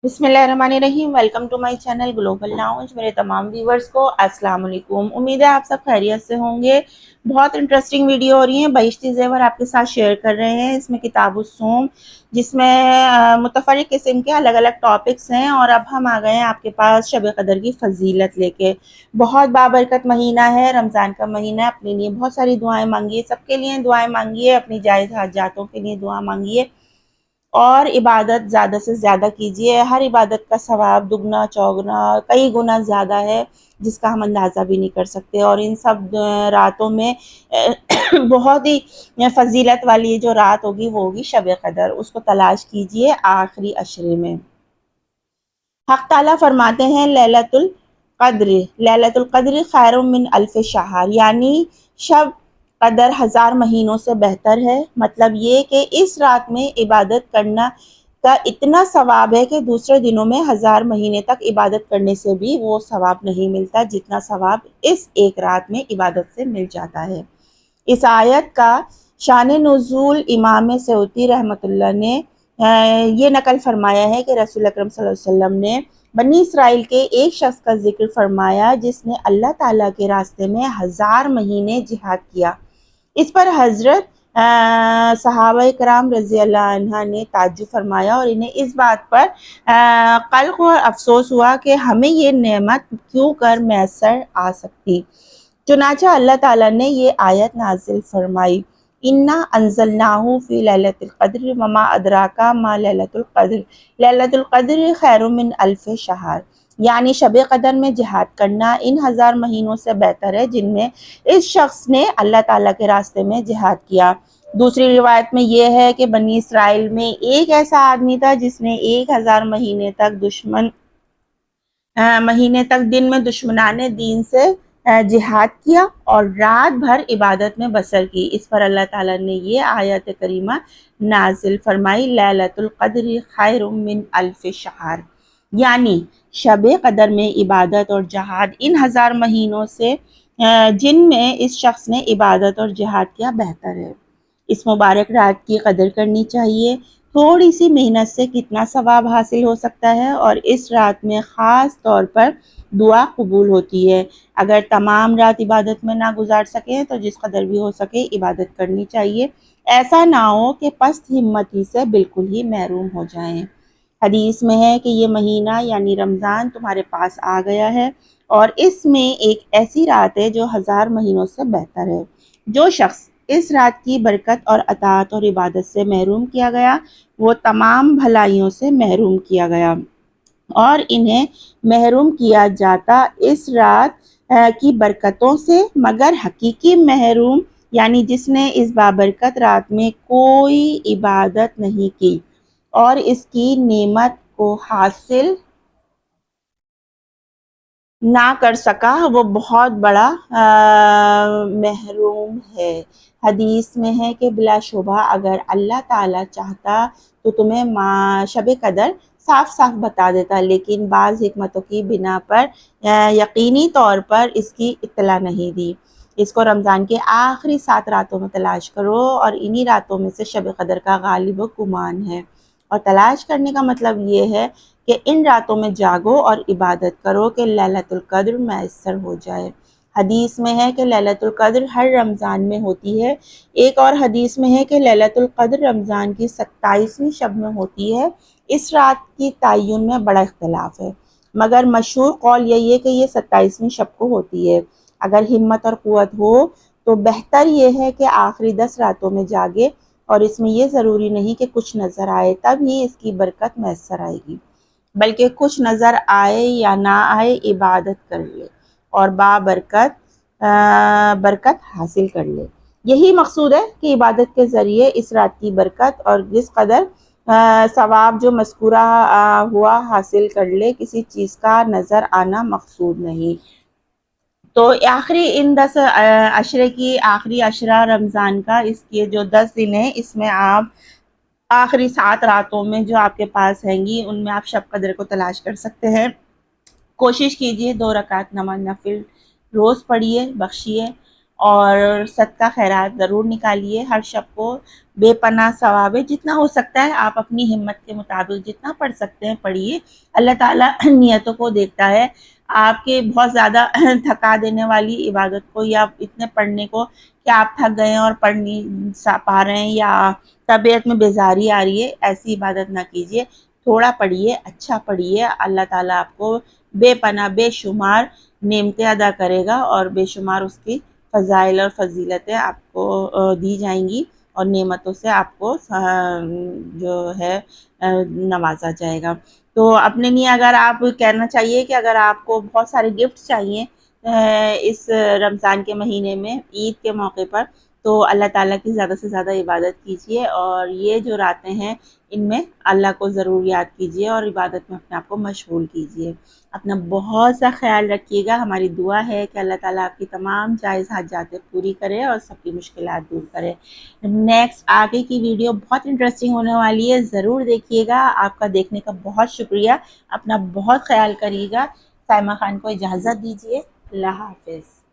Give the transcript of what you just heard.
बिस्मिल्लाहिर्रहमानिर्रहीम। Welcome to my channel global lounge. मेरे तमाम व्यूवर्स को अस्सलाम वालेकुम। उम्मीद है आप सब खैरियत से होंगे। बहुत इंटरेस्टिंग वीडियो हो रही है, बहिश्ती ज़ेवर आपके साथ शेयर कर रहे हैं। इसमें किताबुस्सूम, जिसमें मुतफ़र्रिक़ किस्म के अलग अलग टॉपिक्स हैं। और अब हम आ गए हैं आपके पास शब क़द्र की फ़जीलत लेके। बहुत बाबरकत महीना है, रमज़ान का महीना है। अपने लिए बहुत सारी दुआएँ मांगिए, सबके लिए दुआएँ मांगिए, अपनी जायज़ हाजातों के लिए दुआ मांगिए और इबादत ज़्यादा से ज़्यादा कीजिए। हर इबादत का सवाब दुगना चौगुना कई गुना ज़्यादा है, जिसका हम अंदाज़ा भी नहीं कर सकते। और इन सब रातों में बहुत ही फजीलत वाली जो रात होगी वो होगी शब क़द्र। उसको तलाश कीजिए आखिरी अशरे में। हक़ ताला फरमाते हैं लैलतुल क़द्र खैरुम मिन अल्फ़ शहर, यानी शब कदर 1000 महीनों से बेहतर है। मतलब ये कि इस रात में इबादत करना का इतना सवाब है कि दूसरे दिनों में 1000 महीने तक इबादत करने से भी वो सवाब नहीं मिलता, जितना सवाब इस एक रात में इबादत से मिल जाता है। इस आयत का शान नुज़ूल इमाम सऊदी रहमतुल्लाह ने ये नकल फरमाया है कि रसूल अकरम सल्लल्लाहु अलैहि वसल्लम ने बनी इसराइल के एक शख्स का जिक्र फरमाया जिसने अल्लाह ताला के रास्ते में 1000 महीने जिहाद किया। इस पर हज़रत सहाबा कराम रज़ी अल्लाह अन्हा ने ताज्जुब फरमाया और इन्हें इस बात पर क़ल्क़ और अफ़सोस हुआ कि हमें ये नेमत क्यों कर मैसर आ सकती। चुनांचे अल्लाह ताला ने ये आयत नाज़िल फरमाई, इन्ना अंज़लनाहु फ़ी लैलतिल क़द्र वमा अदराका मा लैलतुल क़द्र खैरुम मिन अल्फ़ शहर, यानी शब क़द्र में जिहाद करना इन 1000 महीनों से बेहतर है जिनमें इस शख्स ने अल्लाह ताला के रास्ते में जिहाद किया। दूसरी रिवायत में यह है कि बनी इसराइल में एक ऐसा आदमी था जिसने 1000 महीने तक दिन में दुश्मनाने दीन से जिहाद किया और रात भर इबादत में बसर की। इस पर अल्लाह ताला ने ये आयत करीमा नाजिल फरमाई, लैलतुल क़द्र खैरुम मिन अल्फ़ शहर, यानी शब क़द्र में इबादत और जिहाद इन 1000 महीनों से जिनमें इस शख्स ने इबादत और जिहाद किया बेहतर है। इस मुबारक रात की कदर करनी चाहिए। थोड़ी सी मेहनत से कितना सवाब हासिल हो सकता है। और इस रात में ख़ास तौर पर दुआ कबूल होती है। अगर तमाम रात इबादत में ना गुजार सकें तो जिस कदर भी हो सके इबादत करनी चाहिए। ऐसा ना हो कि पस्त हिम्मती से बिल्कुल ही महरूम हो जाएं। हदीस में है कि ये महीना यानी रमज़ान तुम्हारे पास आ गया है और इसमें एक ऐसी रात है जो 1000 महीनों से बेहतर है। जो शख्स इस रात की बरकत और अताअत और इबादत से महरूम किया गया, वो तमाम भलाइयों से महरूम किया गया। और इन्हें महरूम किया जाता इस रात की बरकतों से, मगर हकीकी महरूम यानी जिसने इस बाबरकत रात में कोई इबादत नहीं की और इसकी नेमत को हासिल ना कर सका, वो बहुत बड़ा महरूम है। हदीस में है कि बिलाशुबा अगर अल्लाह ताला चाहता तो तुम्हें शब कदर साफ साफ बता देता, लेकिन बाज़ हिकमतों की बिना पर यकीनी तौर पर इसकी इत्तला नहीं दी। इसको रमज़ान के आखिरी 7 रातों में तलाश करो और इन्हीं रातों में से शब कदर का गालिब गुमान है। और तलाश करने का मतलब ये है कि इन रातों में जागो और इबादत करो कि लैलतुल क़द्र मैसर हो जाए। हदीस में है कि लैलतुल क़द्र हर रमज़ान में होती है। एक और हदीस में है कि लैलतुल क़द्र रमज़ान की 27वीं शब में होती है। इस रात की तय्युन में बड़ा इख्तिलाफ है, मगर मशहूर कौल यही है कि ये 27वीं शब को होती है। अगर हिम्मत और क़ुव्वत हो तो बेहतर ये है कि आखिरी 10 रातों में जागे, और इसमें यह ज़रूरी नहीं कि कुछ नज़र आए तब ही इसकी बरकत मैसर आएगी, बल्कि कुछ नज़र आए या ना आए इबादत कर ले और बाबरकत बरकत हासिल कर ले। यही मकसूद है कि इबादत के ज़रिए इस रात की बरकत और जिस कदर सवाब जो मज़कूरा हुआ हासिल कर ले। किसी चीज़ का नज़र आना मकसूद नहीं। तो आखिरी इन 10 अशरे की आखिरी अशरा रमज़ान का, इसके जो 10 दिन हैं इसमें आप आखिरी 7 रातों में जो आपके पास हैंगी उनमें आप शब कदर को तलाश कर सकते हैं। कोशिश कीजिए 2 रकात नमाज नफिल रोज़ पढ़िए, बख्शिए اور صدقہ خیرات ضرور نکالیے ہر شب کو، بے پناہ ثواب ہے، جتنا ہو سکتا ہے آپ اپنی ہمت کے مطابق جتنا پڑھ سکتے ہیں پڑھیے۔ اللہ تعالیٰ نیتوں کو دیکھتا ہے، آپ کے بہت زیادہ تھکا دینے والی عبادت کو یا اتنے پڑھنے کو کہ آپ تھک گئے ہیں اور پڑھ نہیں پا رہے ہیں یا طبیعت میں بیزاری آ رہی ہے، ایسی عبادت نہ کیجیے، تھوڑا پڑھیے، اچھا پڑھیے، اللہ تعالیٰ آپ کو بے پناہ بے شمار نعمتیں ادا کرے گا اور بے شمار اس کی فضائل اور فضیلتیں آپ کو دی جائیں گی اور نعمتوں سے آپ کو جو ہے نوازا جائے گا۔ تو اپنے لیے اگر آپ کہنا چاہیے کہ اگر آپ کو بہت سارے گفٹ چاہیے اس رمضان کے مہینے میں عید کے موقع پر، تو اللہ تعالیٰ کی زیادہ سے زیادہ عبادت کیجیے اور یہ جو راتیں ہیں ان میں اللہ کو ضرور یاد کیجیے اور عبادت میں اپنے آپ کو مشغول کیجیے۔ اپنا بہت سا خیال رکھیے گا، ہماری دعا ہے کہ اللہ تعالیٰ آپ کی تمام جائز حاجاتیں پوری کرے اور سب کی مشکلات دور کرے۔ نیکسٹ آگے کی ویڈیو بہت انٹرسٹنگ ہونے والی ہے، ضرور دیکھیے گا۔ آپ کا دیکھنے کا بہت شکریہ، اپنا بہت خیال کریے گا۔ سائمہ خان کو اجازت دیجیے، اللہ حافظ۔